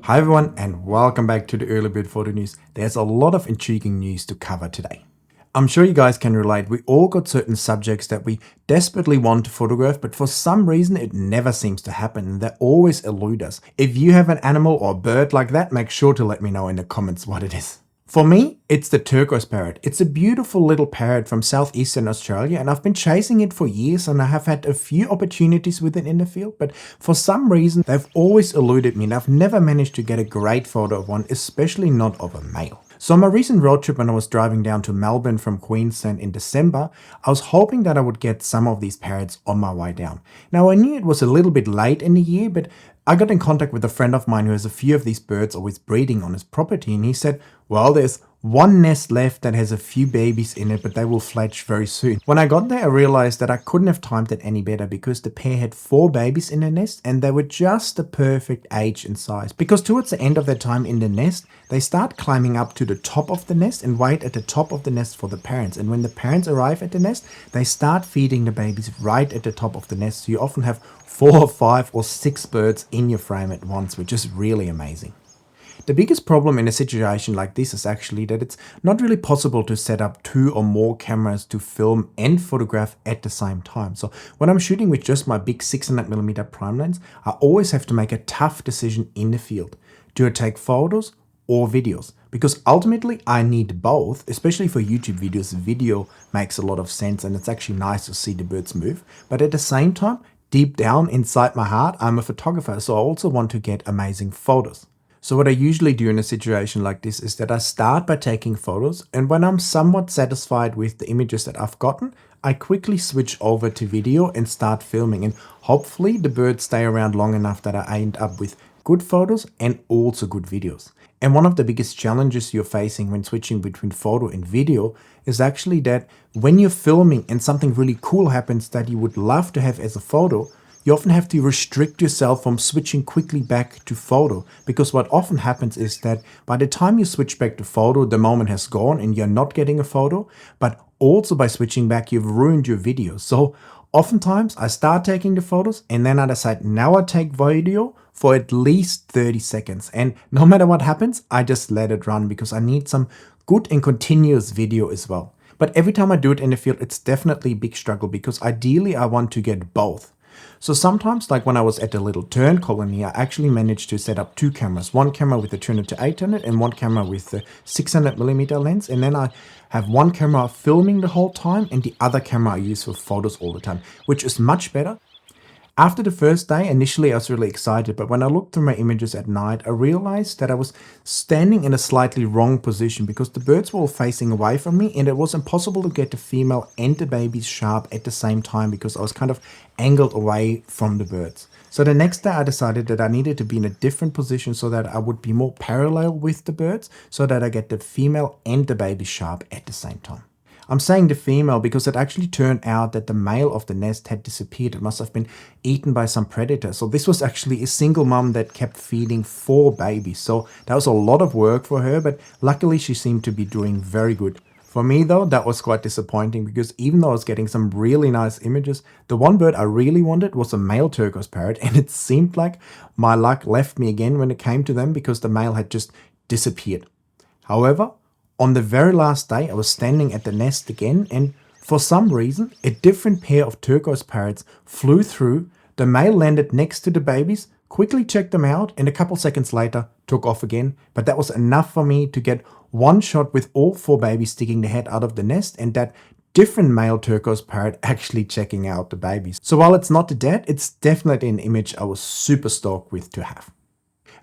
Hi everyone and welcome back to the Early Bird Photo News. There's a lot of intriguing news to cover today. I'm sure you guys can relate. We all got certain subjects that we desperately want to photograph, but for some reason it never seems to happen and they always elude us. If you have an animal or bird like that, make sure to let me know in the comments what it is. For me, it's the turquoise parrot. It's a beautiful little parrot from southeastern Australia and I've been chasing it for years and I have had a few opportunities with it in the field, but for some reason they've always eluded me and I've never managed to get a great photo of one, especially not of a male. So on my recent road trip when I was driving down to Melbourne from Queensland in December, I was hoping that I would get some of these parrots on my way down. Now I knew it was a little bit late in the year, but I got in contact with a friend of mine who has a few of these birds always breeding on his property, and he said, well, there's one nest left that has a few babies in it, but they will fledge very soon. When I got there, I realized that I couldn't have timed it any better because the pair had 4 babies in the nest and they were just the perfect age and size. Because towards the end of their time in the nest, they start climbing up to the top of the nest and wait at the top of the nest for the parents. And when the parents arrive at the nest, they start feeding the babies right at the top of the nest. So you often have 4 or 5 or 6 birds in your frame at once, which is really amazing. The biggest problem in a situation like this is actually that it's not really possible to set up 2 or more cameras to film and photograph at the same time. So when I'm shooting with just my big 600mm prime lens, I always have to make a tough decision in the field. Do I take photos or videos? Because ultimately I need both, especially for YouTube videos. Video makes a lot of sense and it's actually nice to see the birds move. But at the same time, deep down inside my heart, I'm a photographer, so I also want to get amazing photos. So what I usually do in a situation like this is that I start by taking photos, and when I'm somewhat satisfied with the images that I've gotten, I quickly switch over to video and start filming, and hopefully the birds stay around long enough that I end up with good photos and also good videos. And one of the biggest challenges you're facing when switching between photo and video is actually that when you're filming and something really cool happens that you would love to have as a photo, you often have to restrict yourself from switching quickly back to photo, because what often happens is that by the time you switch back to photo, the moment has gone and you're not getting a photo, but also by switching back, you've ruined your video. So oftentimes I start taking the photos and then I decide now I take video for at least 30 seconds. And no matter what happens, I just let it run because I need some good and continuous video as well. But every time I do it in the field, it's definitely a big struggle because ideally I want to get both. So sometimes, like when I was at the little tern colony, I actually managed to set up 2 cameras. One camera with the 200 to 800 and one camera with the 600mm lens. And then I have one camera filming the whole time and the other camera I use for photos all the time, which is much better. After the first day, initially I was really excited, but when I looked through my images at night, I realized that I was standing in a slightly wrong position because the birds were all facing away from me and it was impossible to get the female and the babies sharp at the same time because I was kind of angled away from the birds. So the next day I decided that I needed to be in a different position so that I would be more parallel with the birds so that I get the female and the baby sharp at the same time. I'm saying the female because it actually turned out that the male of the nest had disappeared. It must have been eaten by some predator. So this was actually a single mom that kept feeding 4 babies. So that was a lot of work for her, but luckily she seemed to be doing very good. For me though, that was quite disappointing because even though I was getting some really nice images, the one bird I really wanted was a male turquoise parrot, and it seemed like my luck left me again when it came to them because the male had just disappeared. However, on the very last day, I was standing at the nest again, and for some reason, a different pair of turquoise parrots flew through. The male landed next to the babies, quickly checked them out, and a couple seconds later took off again. But that was enough for me to get one shot with all 4 babies sticking their head out of the nest, and that different male turquoise parrot actually checking out the babies. So while it's not dead, it's definitely an image I was super stoked with to have.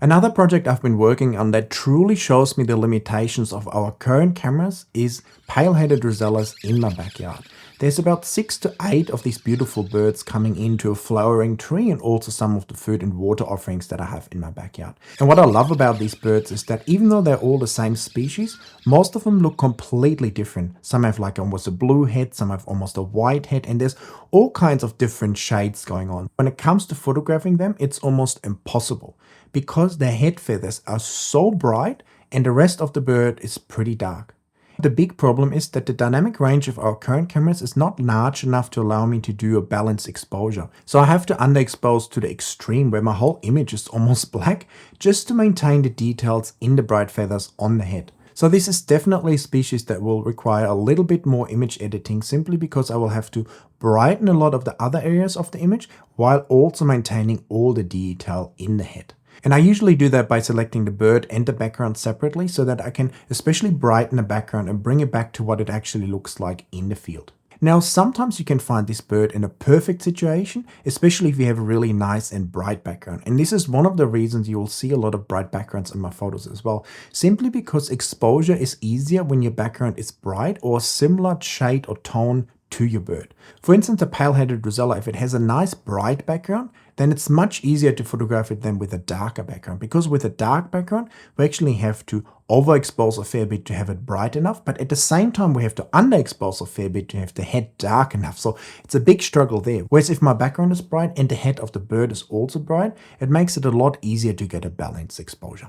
Another project I've been working on that truly shows me the limitations of our current cameras is pale-headed rosellas in my backyard. There's about 6 to 8 of these beautiful birds coming into a flowering tree and also some of the food and water offerings that I have in my backyard. And what I love about these birds is that even though they're all the same species, most of them look completely different. Some have like almost a blue head, some have almost a white head, and there's all kinds of different shades going on. When it comes to photographing them, it's almost impossible because their head feathers are so bright and the rest of the bird is pretty dark. The big problem is that the dynamic range of our current cameras is not large enough to allow me to do a balanced exposure. So I have to underexpose to the extreme where my whole image is almost black just to maintain the details in the bright feathers on the head. So this is definitely a species that will require a little bit more image editing simply because I will have to brighten a lot of the other areas of the image while also maintaining all the detail in the head. And I usually do that by selecting the bird and the background separately so that I can especially brighten the background and bring it back to what it actually looks like in the field. Now, sometimes you can find this bird in a perfect situation, especially if you have a really nice and bright background. And this is one of the reasons you will see a lot of bright backgrounds in my photos as well, simply because exposure is easier when your background is bright or a similar shade or tone to your bird. For instance, a pale-headed rosella, if it has a nice bright background, then it's much easier to photograph it than with a darker background, because with a dark background, we actually have to overexpose a fair bit to have it bright enough, but at the same time, we have to underexpose a fair bit to have the head dark enough. So it's a big struggle there. Whereas if my background is bright and the head of the bird is also bright, it makes it a lot easier to get a balanced exposure.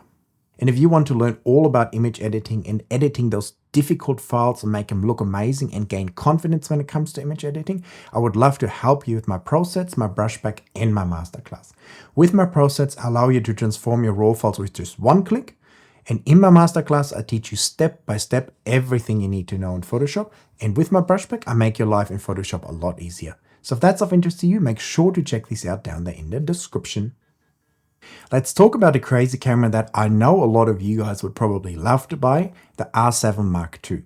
And if you want to learn all about image editing and editing those difficult files and make them look amazing and gain confidence when it comes to image editing, I would love to help you with my pro sets, my brushback, and my masterclass. With my pro sets, I allow you to transform your raw files with just one click. And in my masterclass, I teach you step by step everything you need to know in Photoshop. And with my brushback, I make your life in Photoshop a lot easier. So if that's of interest to you, make sure to check these out down there in the description. Let's talk about a crazy camera that I know a lot of you guys would probably love to buy, the R7 Mark II.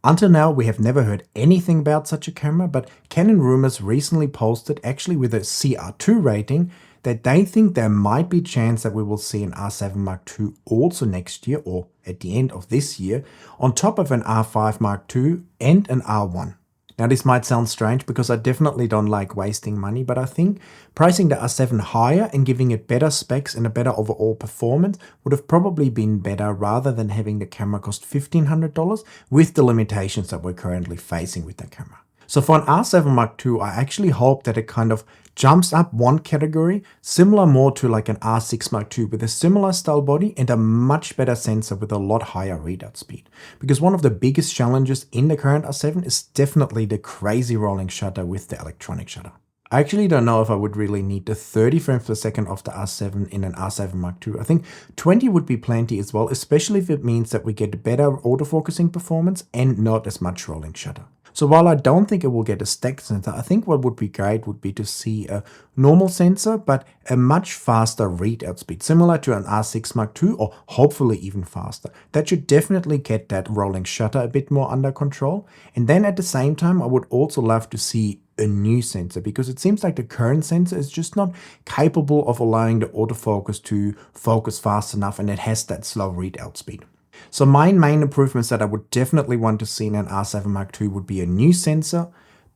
Until now, we have never heard anything about such a camera, but Canon Rumors recently posted, actually with a CR2 rating, that they think there might be a chance that we will see an R7 Mark II also next year or at the end of this year, on top of an R5 Mark II and an R1. Now this might sound strange because I definitely don't like wasting money, but I think pricing the R7 higher and giving it better specs and a better overall performance would have probably been better rather than having the camera cost $1,500 with the limitations that we're currently facing with the camera. So for an R7 Mark II, I actually hope that it kind of jumps up one category, similar more to like an R6 Mark II with a similar style body and a much better sensor with a lot higher readout speed. Because one of the biggest challenges in the current R7 is definitely the crazy rolling shutter with the electronic shutter. I actually don't know if I would really need the 30 frames per second of the R7 in an R7 Mark II. I think 20 would be plenty as well, especially if it means that we get better autofocusing performance and not as much rolling shutter. So while I don't think it will get a stacked sensor, I think what would be great would be to see a normal sensor, but a much faster readout speed, similar to an R6 Mark II, or hopefully even faster. That should definitely get that rolling shutter a bit more under control. And then at the same time, I would also love to see a new sensor, because it seems like the current sensor is just not capable of allowing the autofocus to focus fast enough, and it has that slow readout speed. So my main improvements that I would definitely want to see in an R7 Mark II would be a new sensor,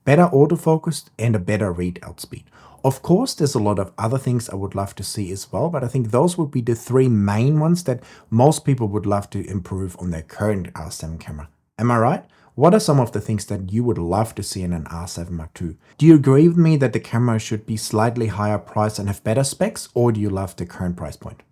better autofocus, and a better readout speed. Of course, there's a lot of other things I would love to see as well, but I think those would be the three main ones that most people would love to improve on their current R7 camera. Am I right? What are some of the things that you would love to see in an R7 Mark II? Do you agree with me that the camera should be slightly higher priced and have better specs, or do you love the current price point?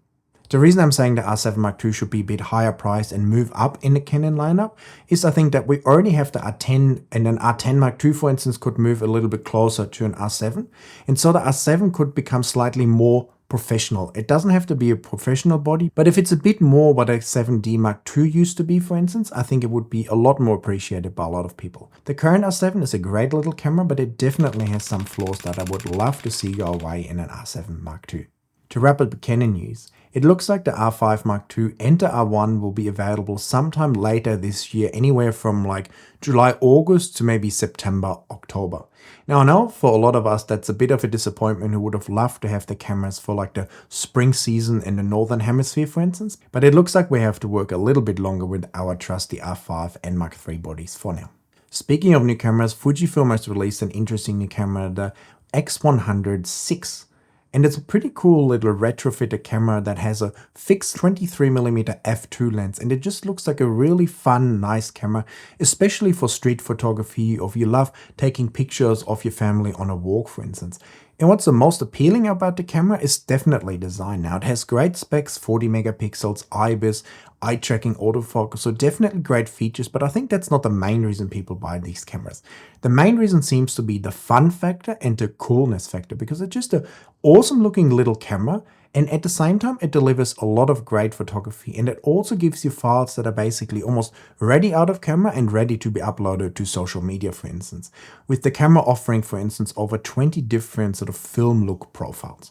The reason I'm saying the R7 Mark II should be a bit higher priced and move up in the Canon lineup is I think that we already have the R10, and an R10 Mark II, for instance, could move a little bit closer to an R7. And so the R7 could become slightly more professional. It doesn't have to be a professional body, but if it's a bit more what a 7D Mark II used to be, for instance, I think it would be a lot more appreciated by a lot of people. The current R7 is a great little camera, but it definitely has some flaws that I would love to see go away in an R7 Mark II. To wrap up the Canon news, it looks like the R5 Mark II and the R1 will be available sometime later this year, anywhere from like July, August to maybe September, October. Now I know for a lot of us that's a bit of a disappointment who would have loved to have the cameras for like the spring season in the Northern Hemisphere, for instance, but it looks like we have to work a little bit longer with our trusty R5 and Mark III bodies for now. Speaking of new cameras, Fujifilm has released an interesting new camera, the X100 6. And it's a pretty cool little retrofitted camera that has a fixed 23mm f2 lens, and it just looks like a really fun, nice camera, especially for street photography, or if you love taking pictures of your family on a walk, for instance. And what's the most appealing about the camera is definitely design. Now it has great specs, 40 megapixels, IBIS, eye tracking, autofocus, so definitely great features, but I think that's not the main reason people buy these cameras. The main reason seems to be the fun factor and the coolness factor, because it's just an awesome looking little camera, and at the same time it delivers a lot of great photography, and it also gives you files that are basically almost ready out of camera and ready to be uploaded to social media, for instance, with the camera offering, for instance, over 20 different sort of film look profiles.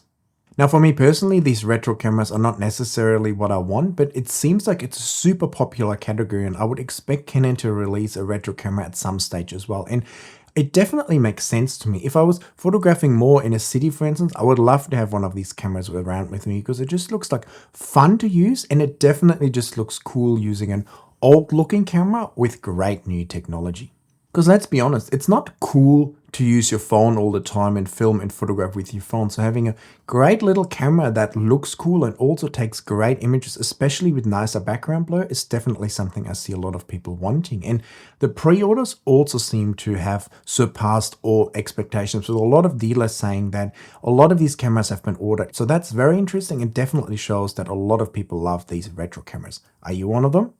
Now for me personally, these retro cameras are not necessarily what I want, but it seems like it's a super popular category, and I would expect Canon to release a retro camera at some stage as well. And it definitely makes sense to me. If I was photographing more in a city, for instance, I would love to have one of these cameras around with me, because it just looks like fun to use, and it definitely just looks cool using an old looking camera with great new technology. Because let's be honest, it's not cool to use your phone all the time and film and photograph with your phone. So having a great little camera that looks cool and also takes great images, especially with nicer background blur, is definitely something I see a lot of people wanting. And the pre-orders also seem to have surpassed all expectations, with a lot of dealers saying that a lot of these cameras have been ordered. So that's very interesting and definitely shows that a lot of people love these retro cameras. Are you one of them?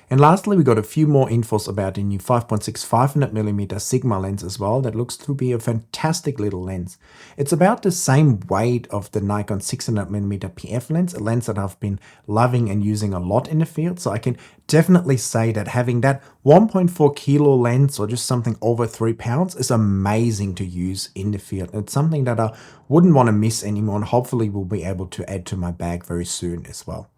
And lastly, we got a few more infos about the new 5.6 500mm Sigma lens as well. That looks to be a fantastic little lens. It's about the same weight of the Nikon 600mm PF lens, a lens that I've been loving and using a lot in the field. So I can definitely say that having that 1.4 kilo lens, or just something over 3 pounds, is amazing to use in the field. It's something that I wouldn't want to miss anymore, and hopefully will be able to add to my bag very soon as well.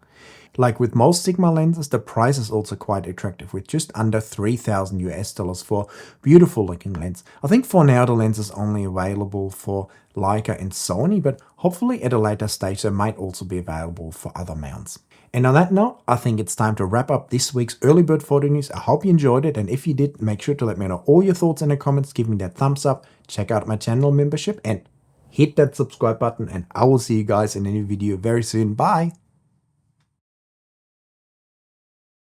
Like with most Sigma lenses, the price is also quite attractive, with just under 3,000 US dollars for beautiful looking lens. I think for now the lens is only available for Leica and Sony, but hopefully at a later stage they might also be available for other mounts. And on that note, I think it's time to wrap up this week's Early Bird Photo News. I hope you enjoyed it, and if you did, make sure to let me know all your thoughts in the comments, give me that thumbs up, check out my channel membership, and hit that subscribe button, and I will see you guys in a new video very soon. Bye!